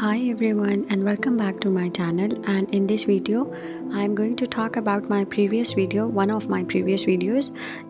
Hi everyone and welcome back to my channel, and in this video I am going to talk about my previous video, one of my previous videos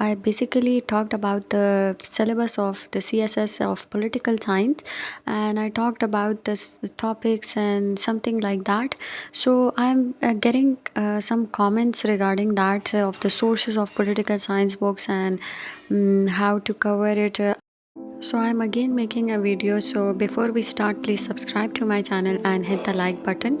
I basically talked about the syllabus of the CSS of political science, and I talked about the topics and something like that. So I'm getting some comments regarding that of the sources of political science books and how to cover it. So I'm again making a video, so before we start please subscribe to my channel and hit the like button.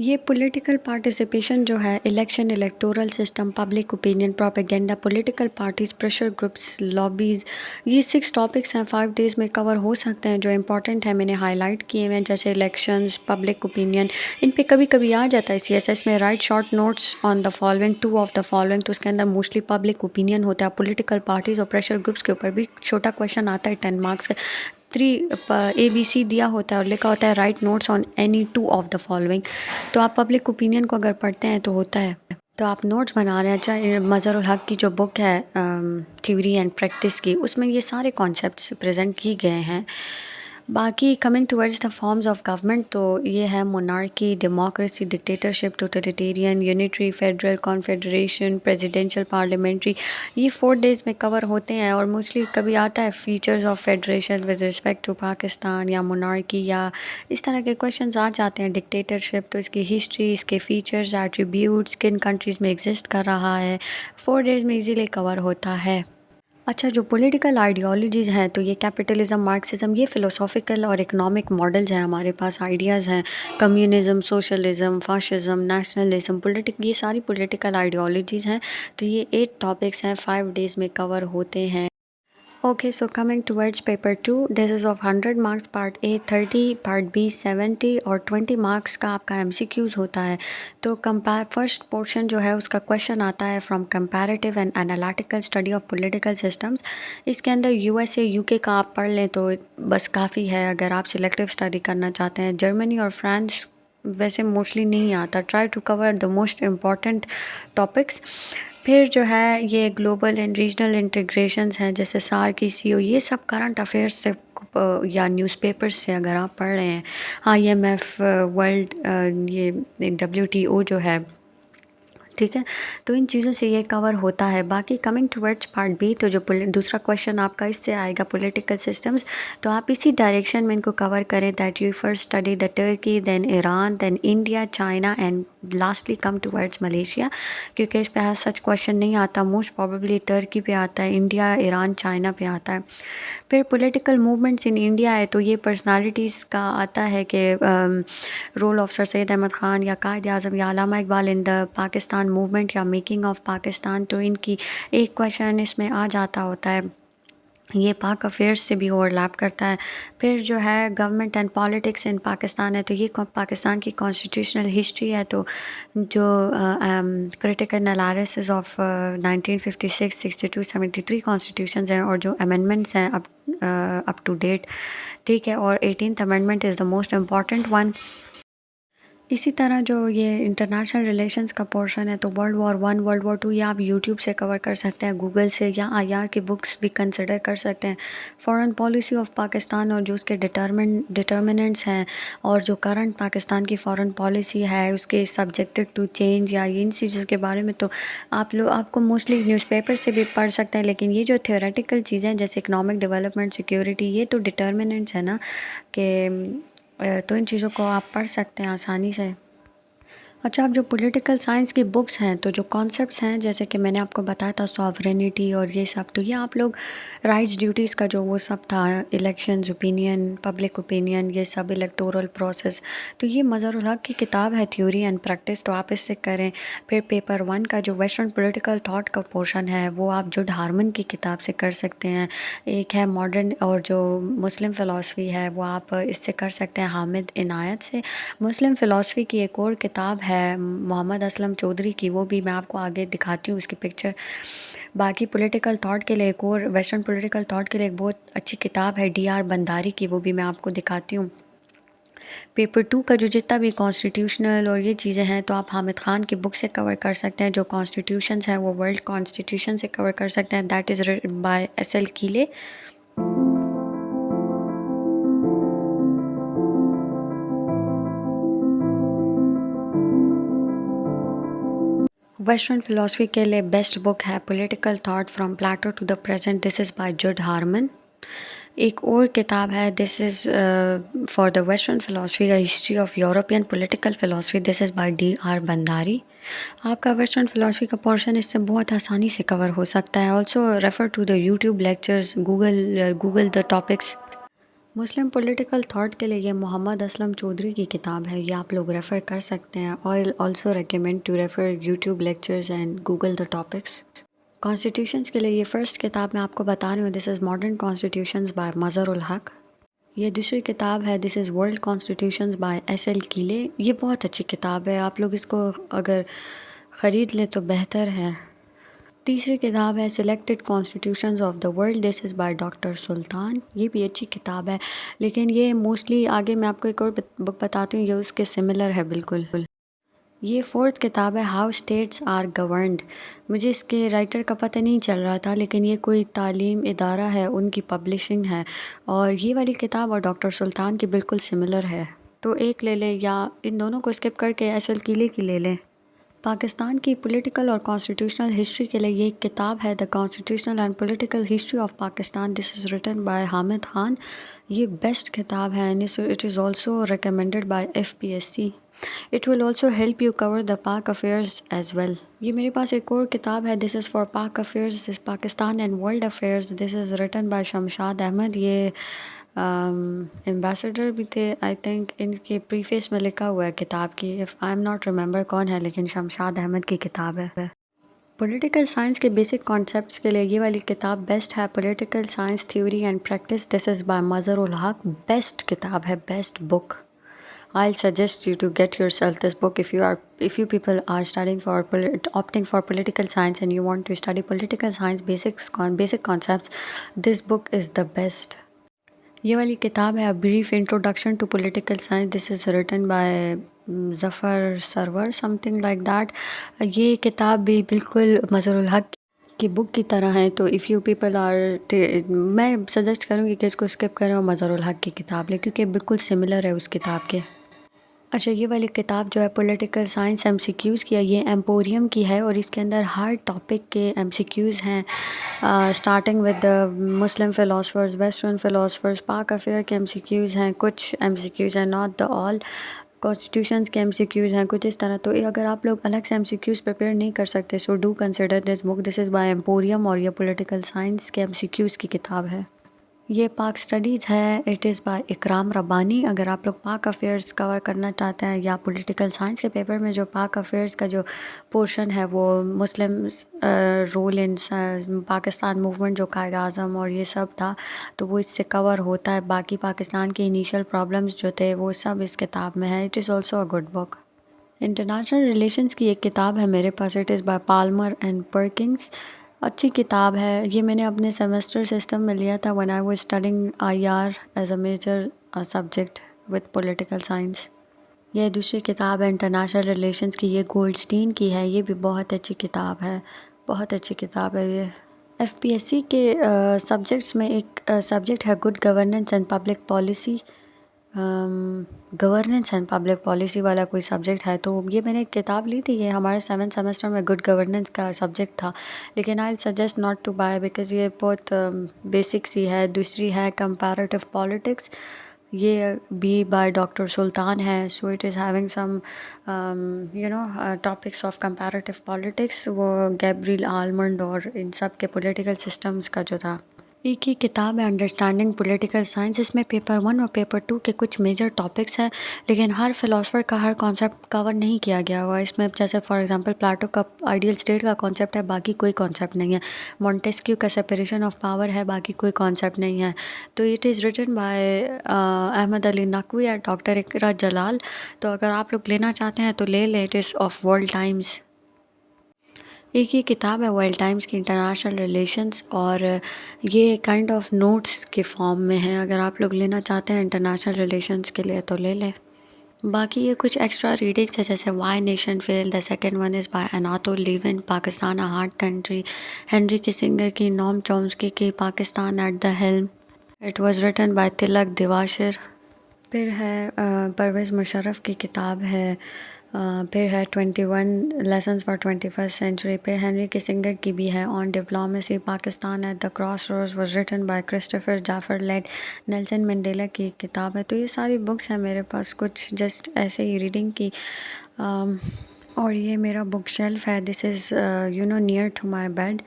یہ political participation جو ہے، election, electoral system, public opinion, propaganda, political parties, pressure groups, lobbies, یہ 6 topics ہیں، 5 days میں کور ہو سکتے ہیں. جو important ہے میں نے ہائی لائٹ کیے ہیں، جیسے الیکشنز، پبلک اوپینین. ان پہ کبھی کبھی آ جاتا ہے CSS میں write short notes on the following 2 of the following, تو اس کے اندر موسٹلی پبلک اوپینین ہوتا ہے. پولیٹیکل پارٹیز اور پریشر گروپس کے اوپر بھی چھوٹا کویشچن آتا ہے 10 مارکس کا. 3 ABC دیا ہوتا ہے اور لکھا ہوتا ہے write notes on any 2 of the following. تو آپ پبلک اوپینین کو اگر پڑھتے ہیں تو ہوتا ہے. تو آپ نوٹس بنا رہے ہیں. چاہے مظہر الحق کی جو بک ہے تھیوری اینڈ پریکٹس کی، اس میں یہ سارے کانسیپٹس پریزنٹ کی گئے ہیں. باقی coming towards the forms of government, تو یہ ہے monarchy, democracy, dictatorship, totalitarian, unitary, federal, confederation, presidential, parliamentary. یہ 4 ڈیز میں کور ہوتے ہیں. اور موسٹلی کبھی آتا ہے features of federation with respect to Pakistan, یا مونارکی، یا اس طرح کے کویشچنز آ جاتے ہیں. ڈکٹیٹرشپ، تو اس کی ہسٹری، اس کے فیچرز، ایٹریبیوٹس، کن کنٹریز میں ایگزسٹ کر رہا ہے. 4 ڈیز میں ایزیلی کور ہوتا ہے. اچھا، جو پولیٹیکل آئیڈیالوجیز ہیں تو یہ کیپٹلزم، مارکسزم، یہ فلوسافیکل اور اکنامک ماڈلز ہیں. ہمارے پاس آئیڈیاز ہیں. کمیونزم، سوشلزم، فاشزم، نیشنلزم، یہ ساری پولیٹیکل آئیڈیالوجیز ہیں. تو یہ 8 ٹاپکس ہیں، 5 ڈیز میں کور ہوتے ہیں. Okay, so coming towards paper 2, this is of 100 marks, part A 30, part B 70 اور 20 marks کا آپ کا MCQs ہوتا ہے. تو فرسٹ پورشن جو ہے اس کا کویشچن آتا ہے from comparative and analytical study of political systems. اس کے اندر USA UK کا آپ پڑھ لیں تو بس کافی ہے اگر آپ سلیکٹیو اسٹڈی کرنا چاہتے ہیں. جرمنی اور فرانس ویسے موسٹلی نہیں آتا. Try to cover the most important topics. پھر جو ہے یہ گلوبل اینڈ ریجنل انٹیگریشنز ہیں، جیسے SAARC کی CO، یہ سب کرنٹ افیئرس سے یا نیوز پیپرز سے اگر آپ پڑھ رہے ہیں. IMF، ورلڈ، یہ WTO جو ہے، ٹھیک ہے. تو ان چیزوں سے یہ کور ہوتا ہے. باقی کمنگ ٹورڈس پارٹ بی، تو جو دوسرا کویشچن آپ کا اس سے آئے گا پولیٹیکل سسٹمز، تو آپ اسی ڈائریکشن میں ان کو کور کریں. That you first study the Turkey, then Iran, then India, China, and lastly come towards Malaysia. کیونکہ اس پہ سچ کویشچن نہیں آتا. موسٹ پروبیبلی ٹرکی پہ آتا ہے، انڈیا، ایران، چائنا پہ آتا ہے. پھر پولیٹیکل موومنٹس ان انڈیا ہے، تو یہ پرسنالٹیز کا آتا ہے کہ رول آف سر سید احمد خان یا قائد اعظم یا علامہ اقبال ان دا پاکستان موومنٹ یا میکنگ آف پاکستان. تو ان کی ایک کویشچن اس میں آ جاتا ہوتا ہے. یہ پاک افیئرس سے بھی اوور لیپ کرتا ہے. پھر جو ہے government and politics in Pakistan ہے، تو یہ پاکستان کی کانسٹیٹیوشنل ہسٹری ہے. تو جو کریٹیکل انالیسس آف 1956، 62، 73 کانسٹیٹیوشنز ہیں، اور جو امینڈمنٹس ہیں اپ ٹو ڈیٹ، ٹھیک ہے. اور 18th امینڈمنٹ از دا موسٹ امپورٹنٹ ون. اسی طرح جو یہ انٹرنیشنل ریلیشنز کا پورشن ہے، تو World War I، World War II، یہ آپ یوٹیوب سے کور کر سکتے ہیں، گوگل سے، یا IR کی بکس بھی کنسیڈر کر سکتے ہیں. فارن پالیسی آف پاکستان اور جو اس کے ڈٹرمننٹس ہیں، اور جو کرنٹ پاکستان کی فارن پالیسی ہے اس کے سبجیکٹڈ ٹو چینج، یا ان چیزوں کے بارے میں تو آپ کو موسٹلی نیوز پیپر سے بھی پڑھ سکتے ہیں. لیکن یہ جو تھیوریٹیکل چیزیں جیسے اکنامک ڈیولپمنٹ، سیکیورٹی، یہ تو ڈٹرمننٹس ہیں نا، کہ تو ان چیزوں کو آپ پڑھ سکتے ہیں آسانی سے. اچھا، اب جو پولیٹیکل سائنس کی بکس ہیں، تو جو کانسیپٹس ہیں جیسے کہ میں نے آپ کو بتایا تھا سوورینٹی اور یہ سب، تو یہ آپ لوگ رائٹس ڈیوٹیز کا جو وہ سب تھا، الیکشنز، اوپینین، پبلک اوپینین، یہ سب، الیکٹورل پروسیس، تو یہ مظہر الحق کی کتاب ہے تھیوری اینڈ پریکٹس، تو آپ اس سے کریں. پھر پیپر 1 کا جو ویسٹرن پولیٹیکل تھاٹ کا پورشن ہے وہ آپ جوڈ ہارمن کی کتاب سے کر سکتے ہیں. ایک ہے ماڈرن اور جو مسلم فلاسفی ہے وہ آپ اس سے کر سکتے ہیں حامد عنایت سے. مسلم فلاسفی کی ایک اور کتاب ہے محمد اسلم چودھری کی، وہ بھی میں آپ کو آگے دکھاتی ہوں اس کی پکچر. باقی پولیٹیکل تھاٹ کے لیے ایک اور ویسٹرن پولیٹیکل تھاٹ کے لیے ایک بہت اچھی کتاب ہے DR بنداری کی، وہ بھی میں آپ کو دکھاتی ہوں. پیپر 2 کا جو جتنا بھی کانسٹیٹیوشنل اور یہ چیزیں ہیں تو آپ حامد خان کی بک سے کور کر سکتے ہیں. جو کانسٹیٹیوشنز ہیں وہ ورلڈ کانسٹیٹیوشن سے کور کر سکتے ہیں. دیٹ از بائی SL کیلے. ویسٹرن فلاسفی کے لیے بیسٹ بک ہے political thought from Plato to the present, this is by Judd Harmon. ایک اور کتاب ہے this is for the western philosophy, the history of European political philosophy, this is by DR Bhandari. آپ کا western philosophy کا portion اس سے بہت آسانی سے کور ہو سکتا ہے. Also refer to the YouTube lectures, Google the topics. Muslim political thought کے لیے یہ محمد اسلم چودھری کی کتاب ہے، یہ آپ لوگ ریفر کر سکتے ہیں. اور also recommend to refer YouTube lectures and Google the topics. Constitutions کے لیے یہ فرسٹ کتاب میں آپ کو بتا رہی ہوں، دس از ماڈرن کانسٹیٹیوشنز بائی مظہر الحق. یہ دوسری کتاب ہے، this is world constitutions by S L کیلے. یہ بہت اچھی کتاب ہے، آپ لوگ اس کو اگر خرید لیں تو بہتر ہے. تیسری کتاب ہے selected constitutions of the world, this is by doctor Sultan. یہ بھی اچھی کتاب ہے، لیکن یہ موسٹلی آگے میں آپ کو ایک اور بک بتاتی ہوں، یہ اس کے سملر ہے بالکل. یہ فورتھ کتاب ہے ہاؤ اسٹیٹس آر گورنڈ. مجھے اس کے رائٹر کا پتہ نہیں چل رہا تھا، لیکن یہ کوئی تعلیم ادارہ ہے، ان کی پبلشنگ ہے. اور یہ والی کتاب اور ڈاکٹر سلطان کی بالکل سملر ہے، تو ایک لے لیں یا ان دونوں کو اسکپ کر کے ایس ایل کیلے کی لے لیں. پاکستان کی پولیٹیکل اور کانسٹیٹیوشنل ہسٹری کے لیے یہ ایک کتاب ہے، the constitutional and political history of Pakistan, this is written by Hamid Khan. یہ بیسٹ کتاب ہے، it is also recommended by F P S C. It will also help you cover the Pak affairs as well. یہ میرے پاس ایک اور کتاب ہے، this is for Pak affairs, this is Pakistan and world affairs, this is written by Shamshad Ahmad. یہ ambassador بھی تھے I think, ان کے پریفیس میں لکھا ہوا ہے کتاب کی، if I am not remember کون ہے، لیکن شمشاد احمد کی کتاب ہے. پولیٹیکل سائنس کے بیسک کانسیپٹس کے لیے یہ والی کتاب بیسٹ ہے، political science theory and practice, this is by Mazhar ul-Haq. Best کتاب ہے، best book. I'll suggest you to get yourself this book if you people are studying for opting for political science and you want to study political science basic concepts. This book is the best. یہ والی کتاب ہے brief introduction to political science. This is written by Zafar server something like that. یہ کتاب بھی بالکل مظہر الحق کی بک کی طرح ہے، تو if you people are میں سجیسٹ کروں گی کہ اس کو اسکپ کریں اور مظہر الحق کی کتاب لیں، کیونکہ بالکل سملر ہے اس کتاب کے. اچھا، یہ والی کتاب جو ہے political science M C Qs کی ہے، یہ ایمپوریم کی ہے، اور اس کے اندر ہر ٹاپک کے ایم سی کیوز ہیں، starting with Muslim philosophers, western philosophers, Pak affair کے ایم سی کیوز ہیں، کچھ ایم سی کیوز ہیں، ناٹ دا آل. کانسٹیٹیوشنز کے ایم سی کیوز ہیں کچھ اس طرح. تو اگر آپ لوگ الگ سے ایم سی کیوز پریپیئر نہیں کر سکتے، so do consider this book, this is by emporium, اور یہ پولیٹیکل سائنس کے ایم سی کیوز کی کتاب ہے. یہ پاک اسٹڈیز ہے، اٹ از بائی اکرام ربانی. اگر آپ لوگ پاک افیئرز کور کرنا چاہتے ہیں یا پولیٹیکل سائنس کے پیپر میں جو پاک افیئرز کا جو پورشن ہے وہ مسلم رول ان پاکستان موومنٹ جو قائد اعظم اور یہ سب تھا، تو وہ اس سے کور ہوتا ہے. باقی پاکستان کے انیشیل پرابلمز جو تھے وہ سب اس کتاب میں ہے. It is also a good book. International relations کی ایک کتاب ہے میرے پاس، it is by Palmer and Perkins. اچھی کتاب ہے، یہ میں نے اپنے سیمسٹر سسٹم میں لیا تھا when I was studying IR as a major subject with political science. یہ دوسری کتاب ہے انٹرنیشنل ریلیشنز کی، یہ گولڈ اسٹین کی ہے. یہ بھی بہت اچھی کتاب ہے، بہت اچھی کتاب ہے. یہ ایف پی ایس سی کے سبجیکٹس میں ایک سبجیکٹ ہے good governance and public policy. Governance and public policy والا کوئی سبجیکٹ ہے، تو یہ میں نے ایک کتاب لی تھی، یہ ہمارے 7th سیمسٹر میں گڈ گورننس کا سبجیکٹ تھا، لیکن I suggest not to buy because یہ بہت بیسک سی ہے. دوسری ہے کمپیریٹیو پالیٹکس، یہ بھی بائی ڈاکٹر سلطان ہے. So it is having some topics of comparative politics, وہ گیبریل آلمنڈ اور ان سب کے پولیٹیکل سسٹمز کا جو تھا. ایک ہی کتاب ہے انڈرسٹینڈنگ پولیٹیکل سائنس، اس میں پیپر 1 اور پیپر 2 کے کچھ میجر ٹاپکس ہیں، لیکن ہر فلاسفر کا ہر کانسیپٹ کور نہیں کیا گیا ہوا اس میں. جیسے فار ایگزامپل پلاٹو کا آئیڈیل اسٹیٹ کا کانسیپٹ ہے، باقی کوئی کانسیپٹ نہیں ہے. مونٹیسکیو کا سپریشن آف پاور ہے، باقی کوئی کانسیپٹ نہیں ہے. تو it is written by Ahmad Ali Naqvi اور ڈاکٹر اقرا جلال. تو اگر آپ لوگ لینا چاہتے ہیں تو لے لیں، it is of world Times. ایک یہ کتاب ہے ورلڈ ٹائمز کی انٹرنیشنل ریلیشنز، اور یہ کائنڈ آف نوٹس کے فارم میں ہے. اگر آپ لوگ لینا چاہتے ہیں انٹرنیشنل ریلیشنز کے لیے تو لے لیں. باقی یہ کچھ ایکسٹرا ریڈنگس ہے، جیسے why nations fail, the second one is by Anatol Lieven, Pakistan a hard country. Henry Kissinger کی، نوم چومسکی کی Pakistan at the helm, it was written by Tilak Devasher. پھر ہے پرویز مشرف کی کتاب ہے، پھر ہے 21 لیسنز فار 21st سینچری. پھر ہنری کسنگر کی بھی ہے on diplomacy, Pakistan at the cross roads, was written by Christopher Jaffrelot. Nelson Mandela کی ایک کتاب ہے. تو یہ ساری بکس ہیں میرے پاس، کچھ جسٹ ایسے ہی ریڈنگ کی. اور یہ میرا بک شیلف ہے. This is near to my bed.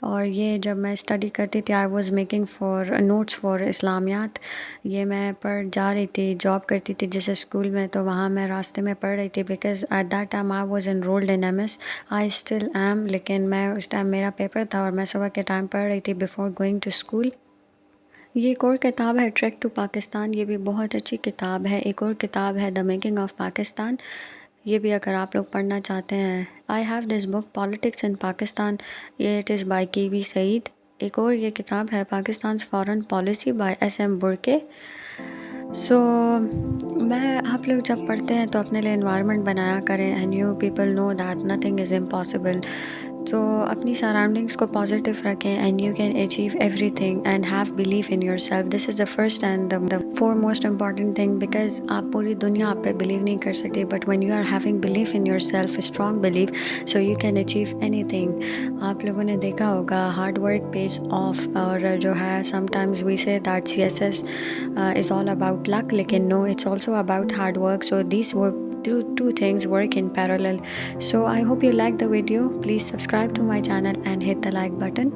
اور یہ جب میں اسٹڈی کرتی تھی I was making for notes for Islamiat. یہ میں پڑھ جا رہی تھی، جاب کرتی تھی جیسے اسکول میں، تو وہاں میں راستے میں پڑھ رہی تھی because at that time I was enrolled in M S. I still am, لیکن میں اس ٹائم میرا پیپر تھا اور میں صبح کے ٹائم پڑھ رہی تھی بفور گوئنگ ٹو اسکول. یہ ایک اور کتاب ہے ٹریک ٹو پاکستان. یہ بھی بہت اچھی کتاب ہے. ایک اور کتاب ہے دا میکنگ آف پاکستان. یہ بھی اگر آپ لوگ پڑھنا چاہتے ہیں. I have this book politics in Pakistan. یہ اٹ از بائی کے وی سعید. ایک اور یہ کتاب ہے Pakistan foreign policy by S M Burke. So میں آپ لوگ جب پڑھتے ہیں تو اپنے لیے انوائرمنٹ بنایا کریں and you people know that nothing is impossible. تو اپنی سراؤنڈنگس کو پازیٹیو رکھیں and you can achieve everything and have belief in yourself. This is the first and the foremost important thing because آپ پوری دنیا آپ پہ believe نہیں کر سکتے but when you are having belief in yourself strong belief so you can achieve anything. آپ لوگوں نے دیکھا ہوگا ہارڈ ورک پیز آف. اور جو ہے some times we say that C S S is all about luck, لیکن no, it's also about hard work. So these were two things work in parallel. So I hope you like the video. Please subscribe to my channel and hit the like button.